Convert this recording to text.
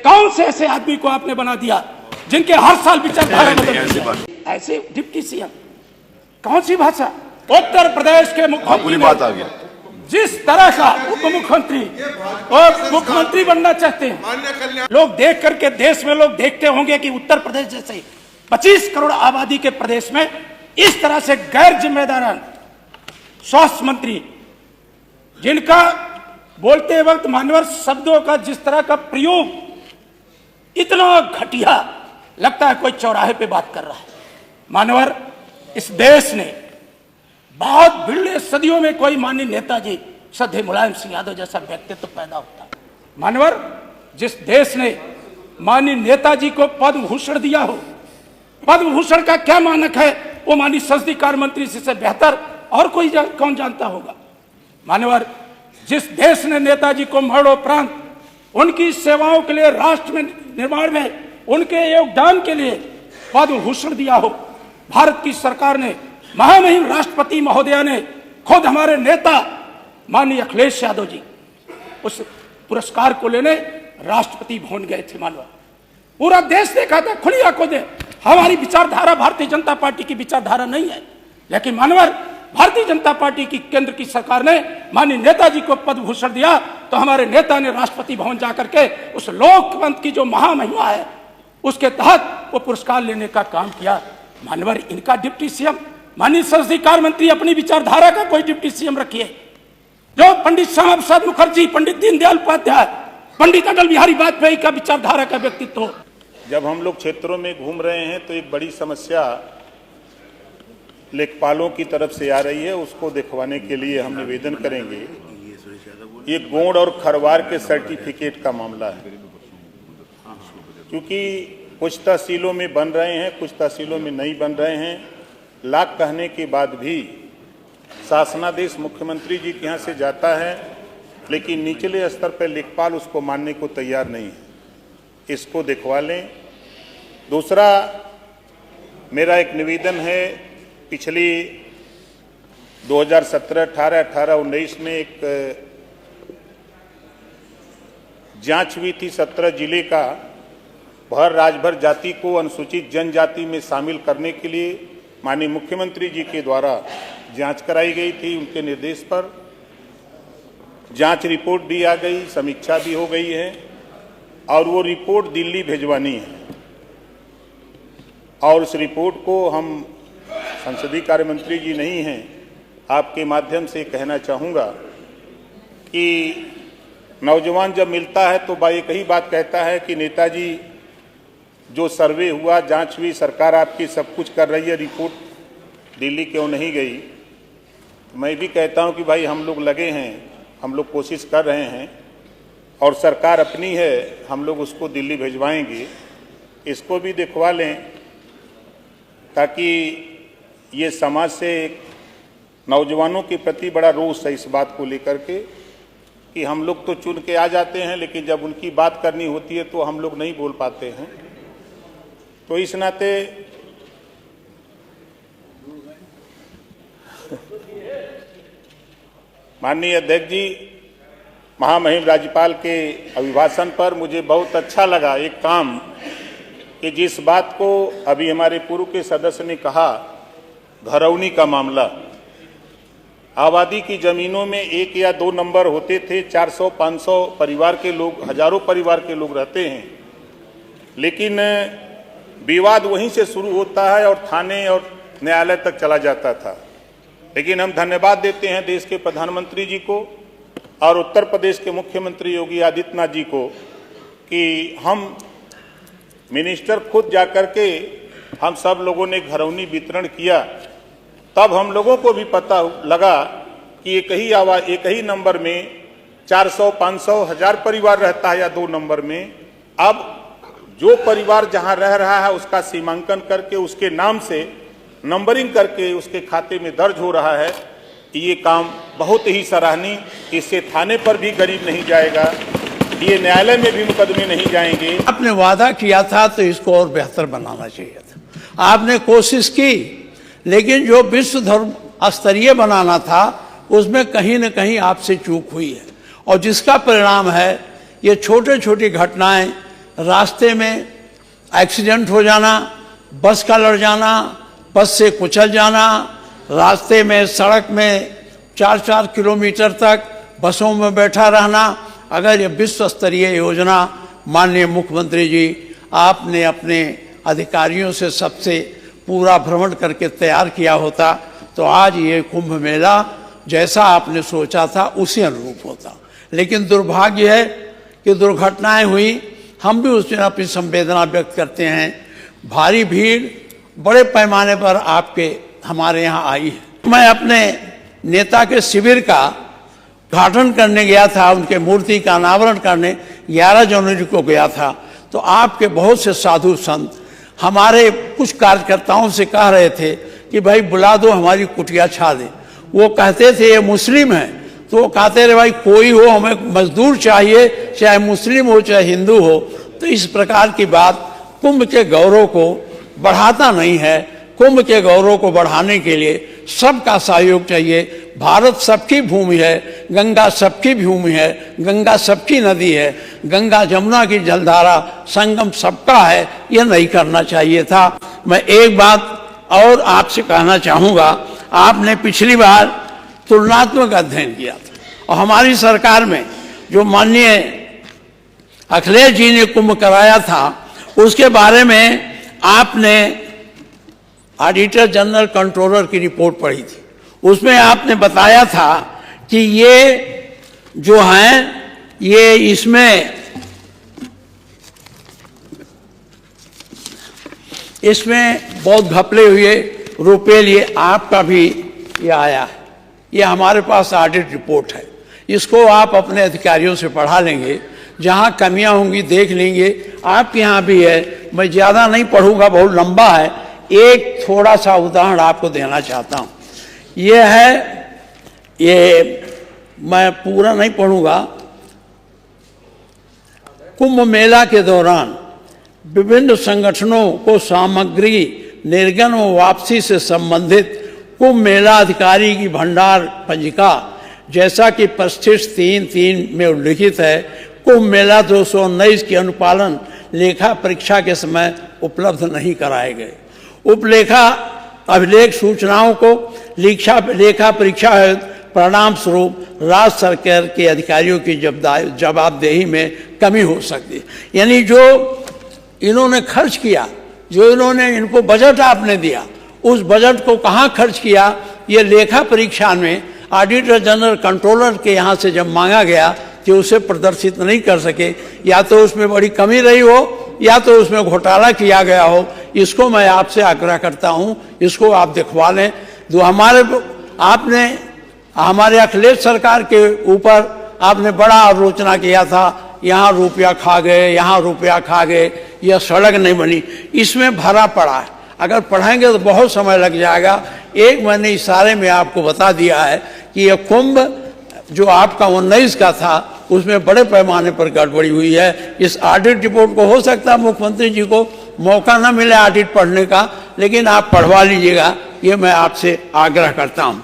कौन से ऐसे आदमी को आपने बना दिया जिनके हर साल विचारधारा बदलती है? ऐसे डिप्टी सीएम, कौन सी भाषा? उत्तर प्रदेश के मुख्यमंत्री बात आ गया, जिस तरह का उप मुख्यमंत्री और मुख्यमंत्री बनना चाहते हैं, लोग देख करके देश में लोग देखते होंगे कि उत्तर प्रदेश जैसे 25 करोड़ आबादी के प्रदेश में इस तरह से गैर जिम्मेदार स्वास्थ्य मंत्री, जिनका बोलते वक्त मानवर शब्दों का जिस तरह का प्रयोग इतना घटिया लगता है कोई चौराहे पे बात कर रहा है। मानवर, इस देश ने बहुत बिरले सदियों में कोई माननीय नेताजी श्रद्धेय मुलायम सिंह यादव जैसा व्यक्तित्व पैदा होता है। मानवर, जिस देश ने माननीय नेताजी को पद्म भूषण दिया हो, पद्म भूषण का क्या मानक है वो माननीय संसदीय कार्य मंत्री से बेहतर और कोई कौन जानता होगा। मानवर, जिस देश ने नेताजी को मरणोपरांत उनकी सेवाओं के लिए, राष्ट्र में निर्माण में उनके योगदान के लिए पद्म भूषण दिया हो, भारत की सरकार ने, महामहिम राष्ट्रपति महोदया ने, खुद हमारे नेता माननीय अखिलेश यादव जी उस पुरस्कार को लेने राष्ट्रपति भवन गए थे। मानव, पूरा देश देखा था, खुली आंखों से। हमारी विचारधारा भारतीय जनता पार्टी की विचारधारा नहीं है, लेकिन मानवर, भारतीय जनता पार्टी की केंद्र की सरकार ने माननीय नेताजी को पद्म भूषण दिया तो हमारे नेता ने राष्ट्रपति भवन जाकर के उस लोकतंत्र की जो महामहिमा है उसके तहत वो पुरस्कार लेने का काम किया। मानवर, इनका डिप्टी सीएम, माननीय संसदीय कार्य मंत्री अपनी विचारधारा का कोई डिप्टी सीएम रखिए, जो पंडित श्यामा प्रसाद मुखर्जी, पंडित दीनदयाल उपाध्याय, पंडित अटल बिहारी वाजपेयी का विचारधारा का व्यक्तित्व हो। जब हम लोग क्षेत्रों में घूम रहे हैं तो एक बड़ी समस्या लेखपालों की तरफ से आ रही है, उसको दिखवाने के लिए हम निवेदन करेंगे। ये गोंड और खरवार के सर्टिफिकेट का मामला है, क्योंकि कुछ तहसीलों में बन रहे हैं, कुछ तहसीलों में नहीं बन रहे हैं। लाख कहने के बाद भी शासनादेश मुख्यमंत्री जी के यहाँ से जाता है, लेकिन निचले स्तर पर लेखपाल उसको मानने को तैयार नहीं है। इसको दिखवा लें। दूसरा मेरा एक निवेदन है, पिछली 2017, 18, 19 में एक जांच हुई थी 17 जिले का भर राजभर जाति को अनुसूचित जनजाति में शामिल करने के लिए माननीय मुख्यमंत्री जी के द्वारा जांच कराई गई थी। उनके निर्देश पर जांच रिपोर्ट भी आ गई, समीक्षा भी हो गई है और वो रिपोर्ट दिल्ली भिजवानी है। और उस रिपोर्ट को हम, संसदीय कार्य मंत्री जी नहीं हैं, आपके माध्यम से कहना चाहूँगा कि नौजवान जब मिलता है तो एक ही बात कहता है कि नेताजी, जो सर्वे हुआ, जांच हुई, सरकार आपकी सब कुछ कर रही है, रिपोर्ट दिल्ली क्यों नहीं गई? मैं भी कहता हूं कि भाई हम लोग लगे हैं, हम लोग कोशिश कर रहे हैं और सरकार अपनी है, हम लोग उसको दिल्ली भिजवाएंगे। इसको भी दिखवा लें ताकि ये समाज से नौजवानों के प्रति बड़ा रोष है इस बात को लेकर के कि हम लोग तो चुन के आ जाते हैं, लेकिन जब उनकी बात करनी होती है तो हम लोग नहीं बोल पाते हैं। तो इस नाते माननीय अध्यक्ष जी, महामहिम राज्यपाल के अभिभाषण पर मुझे बहुत अच्छा लगा एक काम कि जिस बात को अभी हमारे पूर्व के सदस्य ने कहा, घरौनी का मामला, आबादी की जमीनों में 1 या 2 नंबर होते थे, 400-500 परिवार के लोग, हजारों परिवार के लोग रहते हैं, लेकिन विवाद वहीं से शुरू होता है और थाने और न्यायालय तक चला जाता था। लेकिन हम धन्यवाद देते हैं देश के प्रधानमंत्री जी को और उत्तर प्रदेश के मुख्यमंत्री योगी आदित्यनाथ जी को कि हम मिनिस्टर खुद जाकर के हम सब लोगों ने घरौनी वितरण किया। तब हम लोगों को भी पता लगा कि एक ही नंबर में 400, 500, 1000 परिवार रहता है या 2 नंबर में। अब जो परिवार जहां रह रहा है उसका सीमांकन करके उसके नाम से नंबरिंग करके उसके खाते में दर्ज हो रहा है। ये काम बहुत ही सराहनीय। इससे थाने पर भी गरीब नहीं जाएगा, ये न्यायालय में भी मुकदमे नहीं जाएंगे। आपने वादा किया था तो इसको और बेहतर बनाना चाहिए था। आपने कोशिश की, लेकिन जो विश्व धर्म स्तरीय बनाना था उसमें कहीं न कहीं आपसे चूक हुई है और जिसका परिणाम है ये छोटे छोटी घटनाएं रास्ते में एक्सीडेंट हो जाना, बस का लड़ जाना, बस से कुचल जाना, रास्ते में सड़क में 4-4 किलोमीटर तक बसों में बैठा रहना। अगर ये विश्व स्तरीय योजना माननीय मुख्यमंत्री जी आपने अपने अधिकारियों से सबसे पूरा भ्रमण करके तैयार किया होता तो आज ये कुंभ मेला जैसा आपने सोचा था उसी अनुरूप होता। लेकिन दुर्भाग्य है कि दुर्घटनाएं हुई, हम भी उसमें अपनी संवेदना व्यक्त करते हैं। भारी भीड़ बड़े पैमाने पर आपके हमारे यहाँ आई है। मैं अपने नेता के शिविर का उद्घाटन करने गया था, उनके मूर्ति का अनावरण करने 11 जनवरी को गया था, तो आपके बहुत से साधु संत हमारे कुछ कार्यकर्ताओं से कह रहे थे कि भाई बुला दो, हमारी कुटिया छा दे। वो कहते थे ये मुस्लिम है, तो वो कहते रहे भाई कोई हो, हमें मजदूर चाहिए, चाहे मुस्लिम हो चाहे हिंदू हो। तो इस प्रकार की बात कुंभ के गौरव को बढ़ाता नहीं है। कुंभ के गौरव को बढ़ाने के लिए सबका सहयोग चाहिए। भारत सबकी भूमि है, गंगा सबकी भूमि है, गंगा सबकी नदी है, गंगा जमुना की जलधारा संगम सबका है, यह नहीं करना चाहिए था। मैं एक बात और आपसे कहना चाहूँगा, आपने पिछली बार तुलनात्मक अध्ययन किया था और हमारी सरकार में जो माननीय अखिलेश जी ने कुंभ कराया था उसके बारे में आपने ऑडिटर जनरल कंट्रोलर की रिपोर्ट पढ़ी थी। उसमें आपने बताया था कि ये जो हैं ये इसमें बहुत घपले हुए रुपये लिए आपका भी ये आया है। ये हमारे पास ऑडिट रिपोर्ट है, इसको आप अपने अधिकारियों से पढ़ा लेंगे, जहाँ कमियां होंगी देख लेंगे। आपके यहाँ भी है, मैं ज़्यादा नहीं पढ़ूंगा, बहुत लंबा है। एक थोड़ा सा उदाहरण आपको देना चाहता हूँ। ये है, ये मैं पूरा नहीं पढ़ूंगा। कुंभ मेला के दौरान विभिन्न संगठनों को सामग्री निर्गम व वापसी से संबंधित कुंभ मेला अधिकारी की भंडार पंजिका, जैसा कि परिशिष्ट 3.3 में उल्लिखित है, कुंभ मेला 219 के अनुपालन लेखा परीक्षा के समय उपलब्ध नहीं कराए गए। उपलेखा अभिलेख सूचनाओं को लेखा परीक्षा परिणाम स्वरूप राज्य सरकार के अधिकारियों की जवाबदेही में कमी हो सकती है। यानी जो इन्होंने खर्च किया, जो इन्होंने इनको बजट आपने दिया, उस बजट को कहाँ खर्च किया, ये लेखा परीक्षा में ऑडिटर जनरल कंट्रोलर के यहाँ से जब मांगा गया कि उसे प्रदर्शित नहीं कर सके, या तो उसमें बड़ी कमी रही हो या तो उसमें घोटाला किया गया हो। इसको मैं आपसे आग्रह करता हूँ, इसको आप दिखवा लें। जो आपने हमारे अखिलेश सरकार के ऊपर आपने बड़ा आलोचना किया था, यहाँ रुपया खा गए, यहाँ रुपया खा गए, यह सड़क नहीं बनी, इसमें भरा पड़ा है। अगर पढ़ाएंगे तो बहुत समय लग जाएगा। एक मैंने इशारे में आपको बता दिया है कि यह कुंभ जो आपका 19 का था उसमें बड़े पैमाने पर गड़बड़ी हुई है। इस ऑडिट रिपोर्ट को हो सकता है मुख्यमंत्री जी को मौका न मिले ऑडिट पढ़ने का, लेकिन आप पढ़वा लीजिएगा, ये मैं आपसे आग्रह करता हूँ।